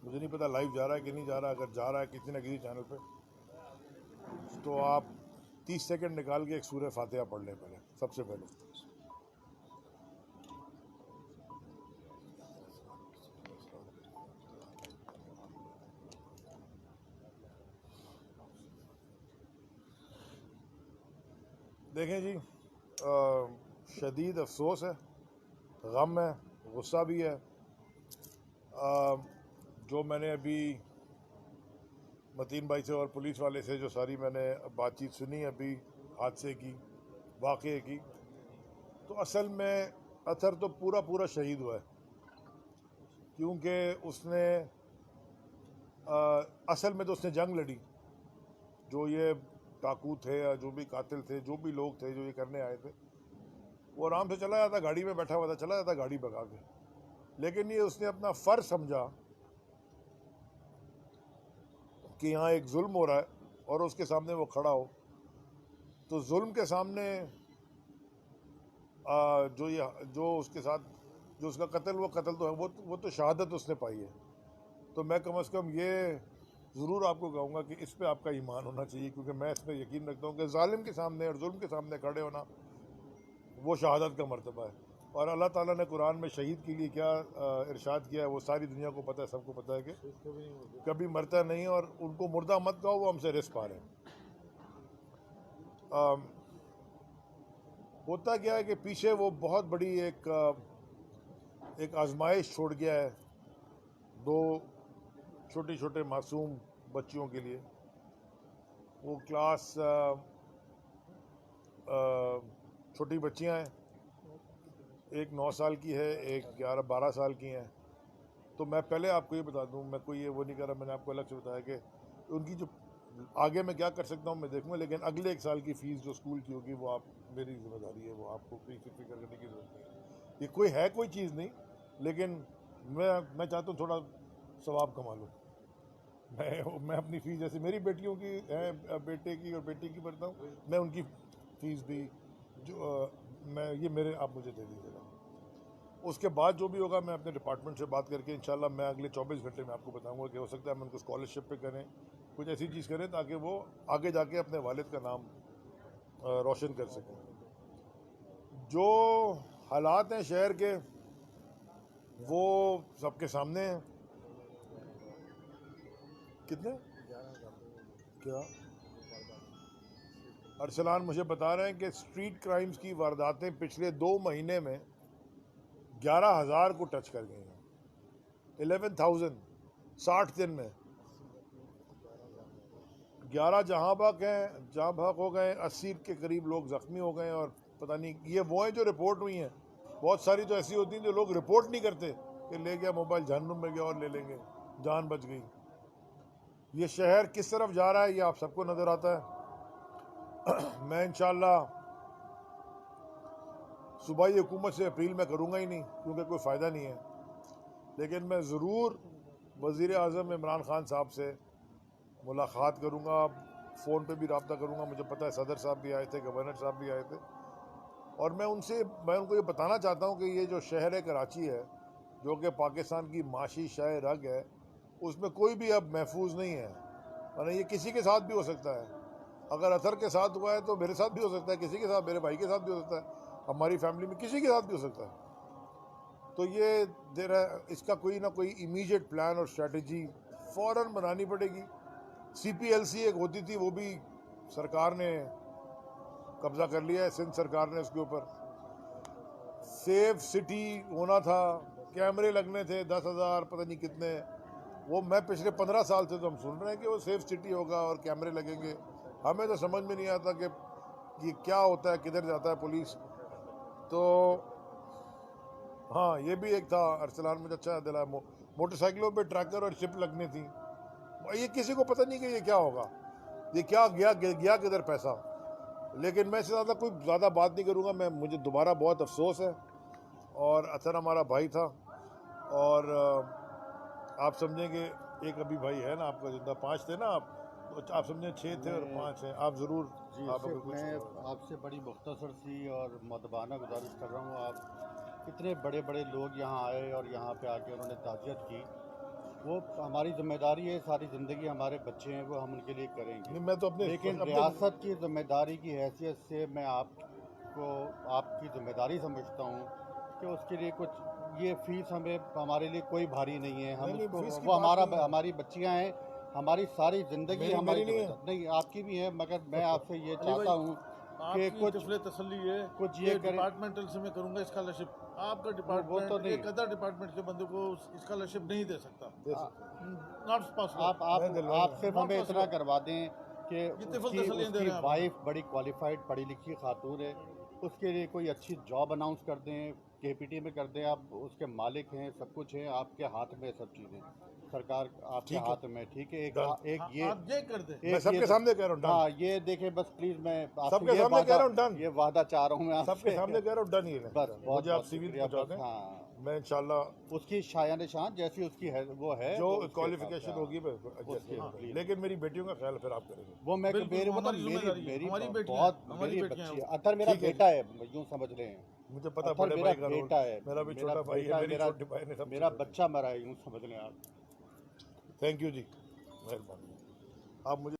मुझे नहीं पता लाइव जा रहा है कि नहीं जा रहा। अगर जा रहा है किसी न किसी चैनल पे, तो आप 30 सेकंड निकाल के एक सूरह फातिहा पढ़ लें पहले, सबसे पहले। देखें जी, शदीद अफसोस है, गम है, गुस्सा भी है। जो मैंने अभी मतीन भाई से और पुलिस वाले से जो सारी मैंने बातचीत सुनी अभी हादसे की, वाक़े की, तो असल में अतर तो पूरा शहीद हुआ है, क्योंकि उसने असल में तो उसने जंग लड़ी। जो ये डाकू थे या जो भी कातिल थे, जो भी लोग थे जो ये करने आए थे, वो आराम से चला जाता, गाड़ी में बैठा हुआ था, चला जाता गाड़ी भगा के। लेकिन ये उसने अपना फ़र्ज समझा कि यहाँ एक जुल्म हो रहा है और उसके सामने वो खड़ा हो। तो जुल्म के सामने जो उसके साथ जो उसका कत्ल, वो कत्ल तो है, वो तो शहादत उसने पाई है। तो मैं कम से कम ये ज़रूर आपको कहूँगा कि इस पे आपका ईमान होना चाहिए, क्योंकि मैं इस पर यकीन रखता हूँ कि जालिम के सामने और जुल्म के सामने खड़े होना वो शहादत का मर्तबा है। और अल्लाह ताला ने कुरान में शहीद के लिए क्या इरशाद किया है वो सारी दुनिया को पता है, सबको पता है कि कभी मरता नहीं, और उनको मुर्दा मत कहो, वो हमसे रिस्क पा रहे हैं। होता क्या है कि पीछे वो बहुत बड़ी एक आजमाइश छोड़ गया है दो छोटे छोटे मासूम बच्चियों के लिए। वो क्लास छोटी बच्चियां हैं, एक 9 साल की है, एक 11-12 साल की हैं। तो मैं पहले आपको ये बता दूं, मैं कोई ये वो नहीं कर रहा, मैंने आपको अलग से बताया कि उनकी जो आगे मैं क्या कर सकता हूं मैं देखूंगा, लेकिन अगले 1 साल की फ़ीस जो स्कूल की होगी वो आप मेरी जिम्मेदारी है, वो आपको कोई फिक्र करने की ज़रूरत नहीं है। ये कोई चीज़ नहीं, लेकिन मैं चाहता हूँ थोड़ा सवाब कमा लूँ। मैं अपनी फ़ीस, जैसे मेरी बेटियों की है, बेटे की और बेटी की भरता हूँ, मैं उनकी फ़ीस भी जो मैं ये मेरे आप मुझे दे दीजिएगा। उसके बाद जो भी होगा मैं अपने डिपार्टमेंट से बात करके इंशाल्लाह मैं अगले 24 घंटे में आपको बताऊंगा कि हो सकता है हम उनको स्कॉलरशिप पे करें, कुछ ऐसी चीज़ करें ताकि वो आगे जाके अपने वालिद का नाम रोशन कर सकें। जो हालात हैं शहर के वो सबके सामने हैं। कितने क्या अरसलान मुझे बता रहे हैं कि स्ट्रीट क्राइम्स की वारदातें पिछले 2 महीने में 11,000 को टच कर गई हैं। 11,000 60 दिन में 11 जहाँ भाग हो गए, 80 के करीब लोग ज़ख्मी हो गए। और पता नहीं ये वो हैं जो रिपोर्ट हुई हैं, बहुत सारी तो ऐसी होती हैं जो लोग रिपोर्ट नहीं करते कि ले गया मोबाइल, जहन्नुम में गया और ले लेंगे, जान बच गई। ये शहर किस तरफ जा रहा है ये आप सबको नज़र आता है। मैं इंशाल्लाह सूबाई हुकूमत से अपील में करूँगा ही नहीं, क्योंकि कोई फ़ायदा नहीं है, लेकिन मैं ज़रूर वज़ीर आज़म इमरान खान साहब से मुलाकात करूँगा, फ़ोन पे भी रब्ता करूँगा। मुझे पता है सदर साहब भी आए थे, गवर्नर साहब भी आए थे, और मैं उनको ये बताना चाहता हूँ कि ये जो शहर है कराची है, जो कि पाकिस्तान की माशी शाह रग है, उसमें कोई भी अब महफूज नहीं है। वरना ये किसी के साथ भी हो सकता है। अगर अतर के साथ हुआ है तो मेरे साथ भी हो सकता है, किसी के साथ, मेरे भाई के साथ भी हो सकता है, हमारी फैमिली में किसी के साथ भी हो सकता है। तो ये इसका कोई ना कोई इमीडिएट प्लान और स्ट्रेटजी फ़ौरन बनानी पड़ेगी। CPLC एक होती थी, वो भी सरकार ने कब्जा कर लिया है, सिंध सरकार ने उसके ऊपर। सेफ सिटी होना था, कैमरे लगने थे 10,000 पता नहीं कितने, वो मैं पिछले 15 साल से तो हम सुन रहे हैं कि वो सेफ सिटी होगा और कैमरे लगेंगे। हमें तो समझ में नहीं आता कि ये क्या होता है, किधर जाता है पुलिस। तो हाँ, ये भी एक था अरसलान, मुझे अच्छा दिला, मोटरसाइकिलों पे ट्रैकर और चिप लगनी थी। ये किसी को पता नहीं कि ये क्या होगा, ये क्या गया किधर पैसा। लेकिन मैं इससे ज़्यादा बात नहीं करूँगा। मुझे दोबारा बहुत अफसोस है, और अतर हमारा भाई था, और आप समझेंगे एक अभी भाई है ना आपका जिंदा, 5 थे ना आप, तो आप समझें 6 थे और 5 हैं। आप ज़रूर जी, आप अगर मैं कुछ आपसे बड़ी मुख्तसर सी और मदबाना गुजारिश कर रहा हूँ। आप इतने बड़े बड़े लोग यहाँ आए और यहाँ पे आके उन्होंने ताज़ियत की, वो हमारी जिम्मेदारी है, सारी ज़िंदगी हमारे बच्चे हैं, वो हम उनके लिए करेंगे। नहीं, मैं तो अपने लेकिन रियासत की जिम्मेदारी की हैसियत से मैं आपको आपकी जिम्मेदारी समझता हूँ कि उसके लिए कुछ ये फीस हमें हमारे लिए कोई भारी नहीं है। हम नहीं, उसको फीस की वो बात नहीं है। हमारी बच्चियाँ हैं, हमारी सारी ज़िंदगी मेरी हमारी नहीं है। जिम्मेदारी नहीं, आपकी भी है, मगर मैं आपसे ये अली भाई, चाहता हूँ कि आपकी कुछ तफले तसल्ली है कुछ ये ये करें। डिपार्टमेंटल से मैं करूंगा स्कॉलरशिप। आपका वो डिपार्टमेंट तो नहीं। एक अदर डिपार्टमेंट के बंदे को स्कॉलरशिप नहीं दे सकता। दे सकते नॉट पॉसिबल। मैं दिलवाऊंगा। आप सिर्फ Not हमें इतना possible। करवा दें कि कितने फुल उसकी तसल्लियां दे उसकी रहे हैं आप? वाइफ बड़ी क्वालिफाइड पढ़ी लिखी खातून है, उसके लिए कोई अच्छी जॉब अनाउंस कर दें, केपीटी में कर दें। आप उसके मालिक हैं, सब कुछ है, आपके हाथ में सब चीज़ें, सरकार आपके ठीक है। हाथ में। ठीक है, एक Done। एक ये आप ये कर दें। एक मैं सबके ये- सामने कह रहा हूँ, हाँ, डन। ये देखें बस प्लीज़, मैं सबके आपसे सामने कह रहा हूँ, done। ये वादा चाह रहा हूँ मैं सबके आपसे। सामने कह रहा हूँ, डन। ये बस बहुत मुझे आप बहुत सिविल शुक्रिया, पहुंचा बस। दें, हाँ, मैं इंशाल्लाह उसकी शाया निशान जैसी उसकी है वो है, जो वो उसके क्वालिफिकेशन हिसाब से, होगी मैं उसके adjust कर लिए। दूंगा। लेकिन मेरी बेटियों का ख्याल फिर आप करेंगे। वो मैं बिल्कुल, मेरे वो तो हमारी जिम्मेदारी है, मेरी हमारी बेटियां बहुत हैं, हमारी मेरी बेटियां बच्ची हैं। है। अतर मेरा ठीक है। बेटा है, यूं समझ लें। मुझे पता अतर बड़े मेरा भाई का रोल, बेटा है, मेरा भी छोटा भाई बेटा है, मेरी मेरा छोटी भाई ने सब मेरा बच्चा मरा है, यूं समझ लें आप। थैंक यू जी, मेहरबानी। आप मुझे